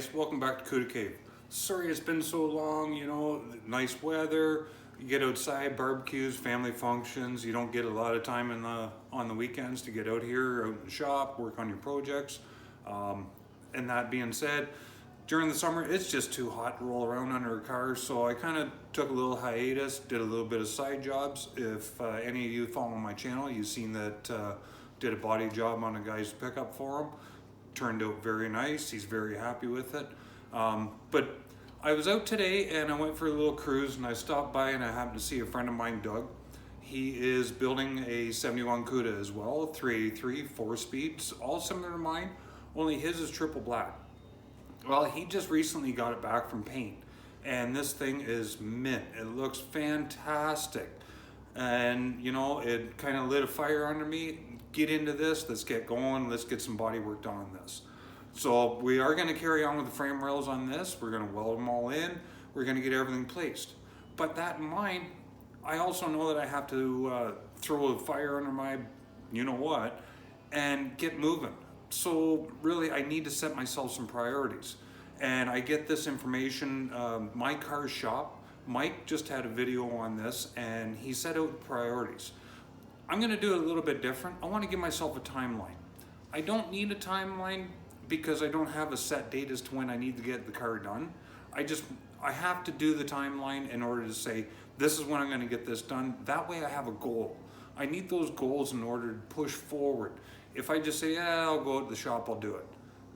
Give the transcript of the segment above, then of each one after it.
guys, welcome back to Cuda Cave. Sorry it's been so long, you know, nice weather, you get outside, barbecues, family functions, you don't get a lot of time on the weekends to get out here, out in the shop, work on your projects. And that being said, during the summer it's just too hot to roll around under a car, so I kind of took a little hiatus, did a little bit of side jobs. If any of you follow my channel, you've seen that did a body job on a guy's pickup for him. Turned out very nice. He's very happy with it. But I was out today and I went for a little cruise and I stopped by and I happened to see a friend of mine, Doug. He is building a 71 Cuda as well, 383, 4-speeds, all similar to mine, only his is triple black. Well, he just recently got it back from paint and this thing is mint. It looks fantastic. And you know, it kind of lit a fire under me. Get into this, let's get going, let's get some body work done on this. So we are going to carry on with the frame rails on this. We're going to weld them all in, we're going to get everything placed. But that in mind, I also know that I have to throw a fire under my you know what and get moving. So really I need to set myself some priorities. And I get this information, my car shop, Mike just had a video on this and he set out priorities. I'm going to do it a little bit different. I want to give myself a timeline. I don't need a timeline because I don't have a set date as to when I need to get the car done. I have to do the timeline in order to say, this is when I'm going to get this done. That way I have a goal. I need those goals in order to push forward. If I just say, yeah, I'll go to the shop, I'll do it.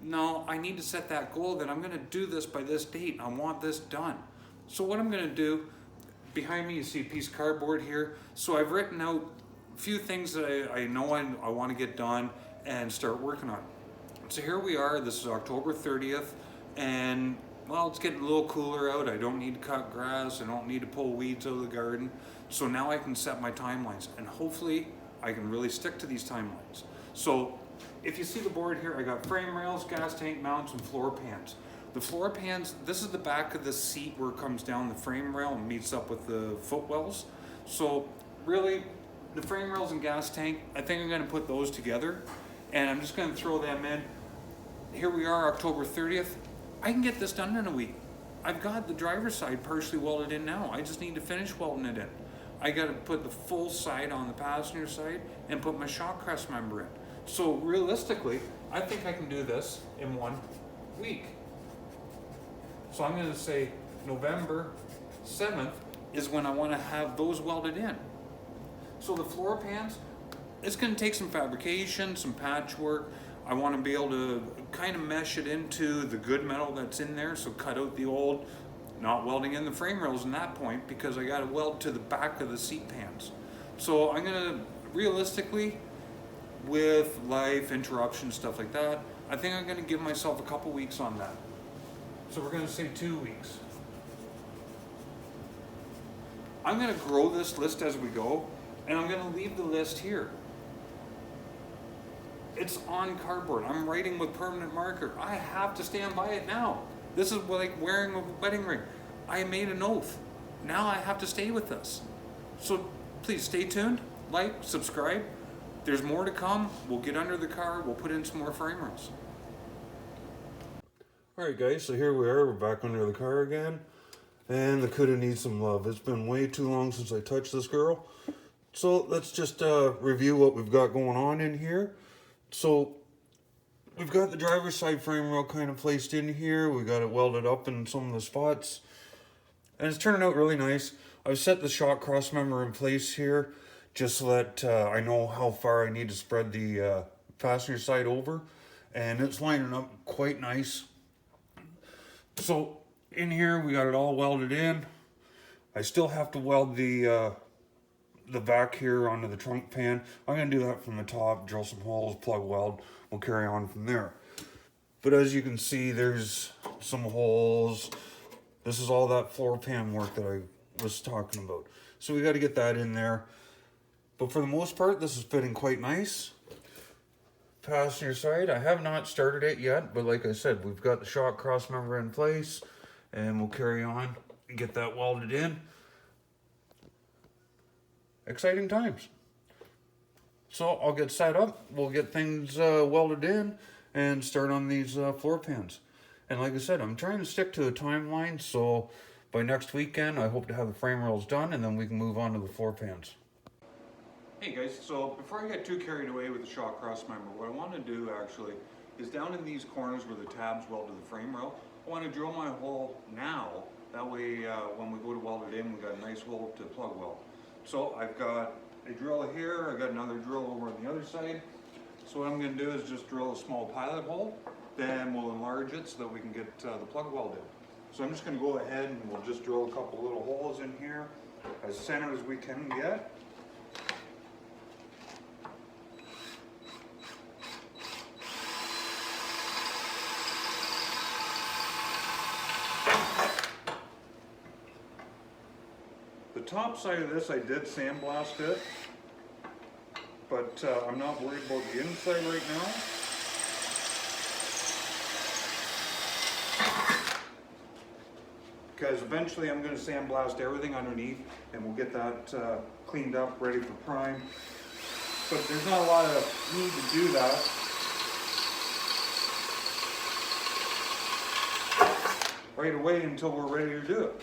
No, I need to set that goal that I'm going to do this by this date. I want this done. So what I'm going to do, behind me you see a piece of cardboard here. So I've written out few things that I know I want to get done and start working on. So here we are, this is October 30th, and well, it's getting a little cooler out. I don't need to cut grass, I don't need to pull weeds out of the garden. So now I can set my timelines and hopefully I can really stick to these timelines. So if you see the board here, I got frame rails, gas tank mounts, and floor pans. The floor pans, this is the back of the seat where it comes down the frame rail and meets up with the footwells. So really, the frame rails and gas tank, I think I'm going to put those together and I'm just going to throw them in. Here we are, October 30th. I can get this done in a week. I've got the driver's side partially welded in now. I just need to finish welding it in. I got to put the full side on the passenger side and put my shock crest member in. So realistically, I think I can do this in 1 week. So I'm going to say November 7th is when I want to have those welded in. So the floor pans, it's going to take some fabrication, some patchwork. I want to be able to kind of mesh it into the good metal that's in there. So cut out the old, not welding in the frame rails in that point because I got to weld to the back of the seat pans. So I'm going to, realistically, with life, interruptions, stuff like that, I think I'm going to give myself a couple weeks on that. So we're going to say 2 weeks. I'm going to grow this list as we go. And I'm going to leave the list here. It's on cardboard. I'm writing with permanent marker. I have to stand by it now. This is like wearing a wedding ring. I made an oath. Now I have to stay with this. So please stay tuned, like, subscribe. There's more to come. We'll get under the car. We'll put in some more frame rails. Alright guys, so here we are. We're back under the car again. And the Cuda needs some love. It's been way too long since I touched this girl. So let's just review what we've got going on in here. So we've got the driver's side frame rail kind of placed in here. We got it welded up in some of the spots. And it's turning out really nice. I've set the shock cross member in place here just so that I know how far I need to spread the passenger side over. And it's lining up quite nice. So in here we got it all welded in. I still have to weld the back here onto the trunk pan. I'm going to do that from the top, drill some holes, plug weld. We'll carry on from there. But as you can see, there's some holes. This is all that floor pan work that I was talking about. So we got to get that in there. But for the most part, this is fitting quite nice. Passenger side, I have not started it yet, but like I said, we've got the shock cross member in place and we'll carry on and get that welded in. Exciting times. So I'll get set up, we'll get things welded in and start on these floor pans. And like I said, I'm trying to stick to a timeline, so by next weekend I hope to have the frame rails done, and then we can move on to the floor pans. Hey guys, so before I get too carried away with the shot cross member, what I want to do actually is down in these corners where the tabs weld to the frame rail, I want to drill my hole now. That way when we go to weld it in, we got a nice hole to plug weld. So I've got a drill here, I've got another drill over on the other side. So what I'm going to do is just drill a small pilot hole, then we'll enlarge it so that we can get the plug weld in. So I'm just going to go ahead and we'll just drill a couple little holes in here, as center as we can get. The top side of this I did sandblast it, but I'm not worried about the inside right now. Because eventually I'm going to sandblast everything underneath and we'll get that cleaned up, ready for prime. But there's not a lot of need to do that. Right away until we're ready to do it.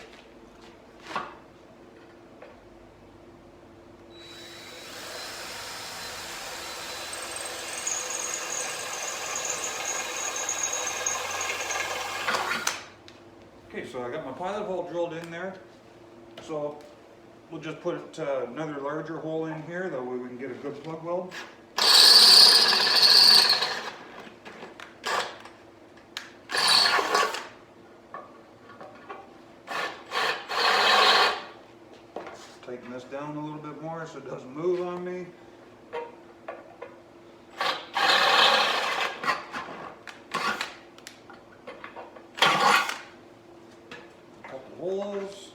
Okay, so I got my pilot hole drilled in there, so we'll just put another larger hole in here, that way we can get a good plug weld. Tighten this down a little bit more so it doesn't move on me. Holes.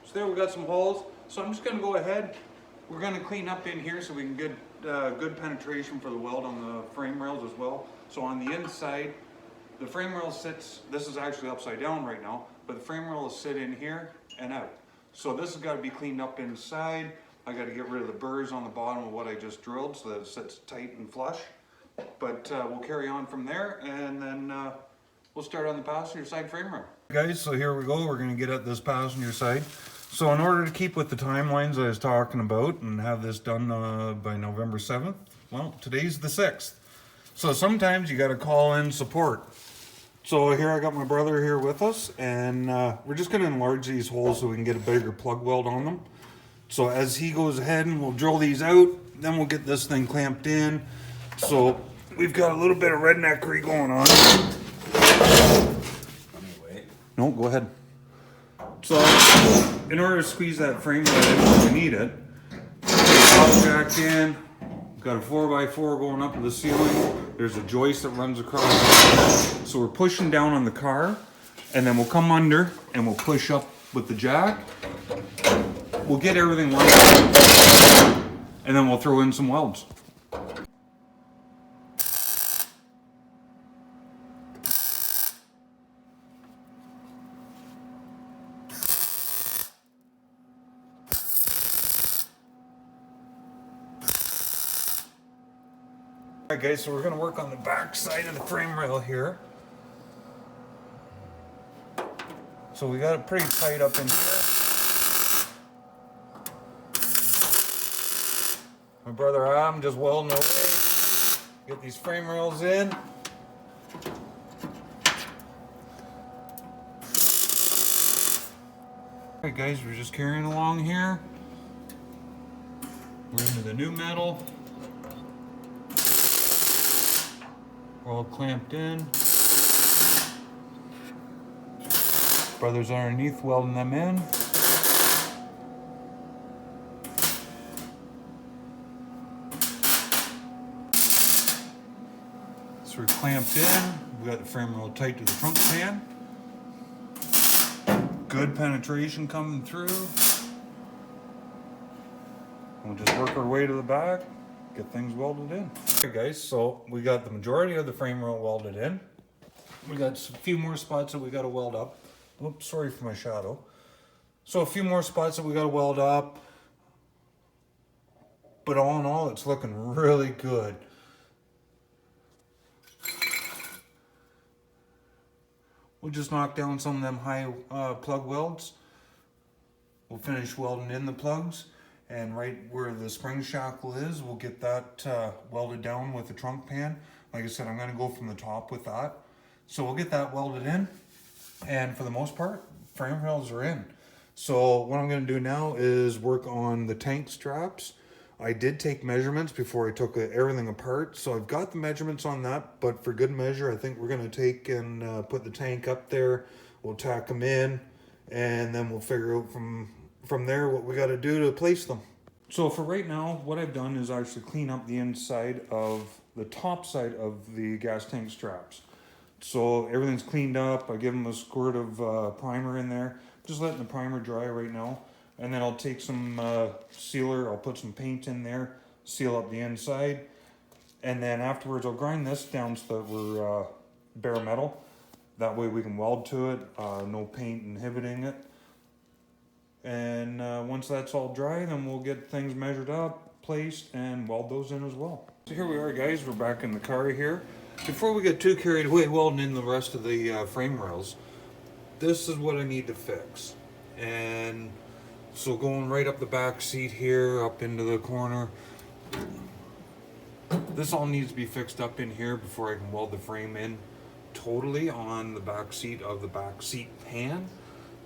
So there we got some holes. So I'm just going to go ahead. We're going to clean up in here so we can get good penetration for the weld on the frame rails as well. So on the inside, the frame rail sits, this is actually upside down right now, but the frame rail will sit in here and out. So this has got to be cleaned up inside. I got to get rid of the burrs on the bottom of what I just drilled so that it sits tight and flush. But we'll carry on from there, and then we'll start on the passenger side frame rail. Guys, so here we go. We're going to get at this passenger side. So in order to keep with the timelines I was talking about and have this done by November 7th, well, today's the 6th. So sometimes you got to call in support. So here I got my brother here with us, and we're just going to enlarge these holes so we can get a bigger plug weld on them. So as he goes ahead and we'll drill these out, then we'll get this thing clamped in. So we've got a little bit of redneckery going on. Anyway. No, go ahead. So in order to squeeze that frame rail in where we need it, pop jack in. Got a 4x4 going up to the ceiling. There's a joist that runs across. So we're pushing down on the car, and then we'll come under and we'll push up with the jack. We'll get everything lined up, and then we'll throw in some welds. Alright guys, so we're going to work on the back side of the frame rail here. So we got it pretty tight up in here. My brother Adam just welding away. Get these frame rails in. Alright guys, we're just carrying along here. We're into the new metal. We're all clamped in. Brothers underneath welding them in. So we're clamped in. We got the frame rail tight to the trunk pan. Good penetration coming through. We'll just work our way to the back, get things welded in. Okay guys, so we got the majority of the frame rail welded in. We got a few more spots that we got to weld up. Oops, sorry for my shadow. So a few more spots that we got to weld up. But all in all, it's looking really good. We'll just knock down some of them high plug welds. We'll finish welding in the plugs. And right where the spring shackle is, we'll get that welded down with the trunk pan. Like I said, I'm going to go from the top with that. So we'll get that welded in. And for the most part, frame rails are in. So what I'm going to do now is work on the tank straps. I did take measurements before I took everything apart. So I've got the measurements on that. But for good measure, I think we're going to take and put the tank up there. We'll tack them in. And then we'll figure out from there what we got to do to place them. So for right now, what I've done is actually clean up the inside of the top side of the gas tank straps. So everything's cleaned up. I give them a squirt of primer in there. Just letting the primer dry right now. And then I'll take some sealer, I'll put some paint in there, seal up the inside. And then afterwards I'll grind this down so that we're bare metal. That way we can weld to it, no paint inhibiting it. And once that's all dry, then we'll get things measured up, placed, and weld those in as well. So here we are, guys, we're back in the car here. Before we get too carried away welding in the rest of the frame rails, this is what I need to fix. And so going right up the back seat here, up into the corner, this all needs to be fixed up in here before I can weld the frame in totally on the back seat of the back seat pan.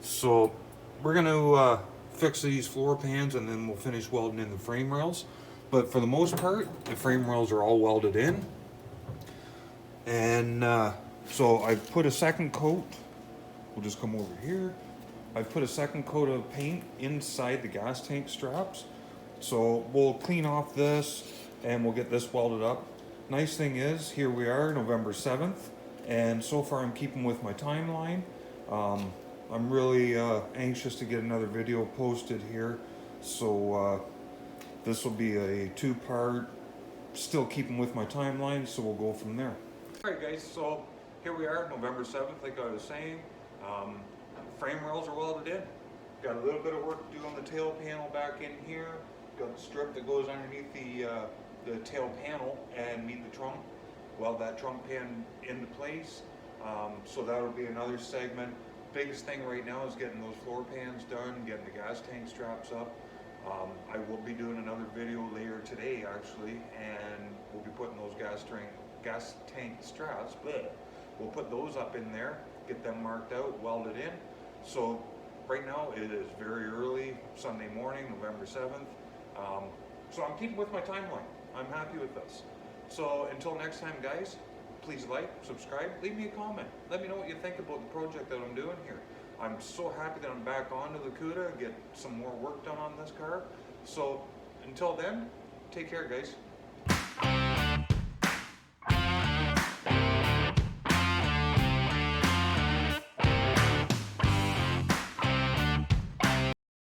So we're going to fix these floor pans and then we'll finish welding in the frame rails. But for the most part, the frame rails are all welded in. And so I've put a second coat. We'll just come over here. I've put a second coat of paint inside the gas tank straps. So we'll clean off this and we'll get this welded up. Nice thing is, here we are, November 7th. And so far I'm keeping with my timeline. I'm really anxious to get another video posted here. So this will be a two-part, still keeping with my timeline, so we'll go from there. Alright guys, so here we are, November 7th, like I was saying. Frame rails are welded in. Got a little bit of work to do on the tail panel back in here. Got the strip that goes underneath the tail panel and meet the trunk. Weld that trunk pan into place. So that'll be another segment. Biggest thing right now is getting those floor pans done, getting the gas tank straps up. I will be doing another video later today actually, and we'll be putting those gas tank straps, we'll put those up in there, get them marked out, welded in. So right now it is very early, Sunday morning, November 7th. So I'm keeping with my timeline. I'm happy with this. So until next time guys, please like, subscribe, leave me a comment. Let me know what you think about the project that I'm doing here. I'm so happy that I'm back onto the Cuda, get some more work done on this car. So until then, take care guys.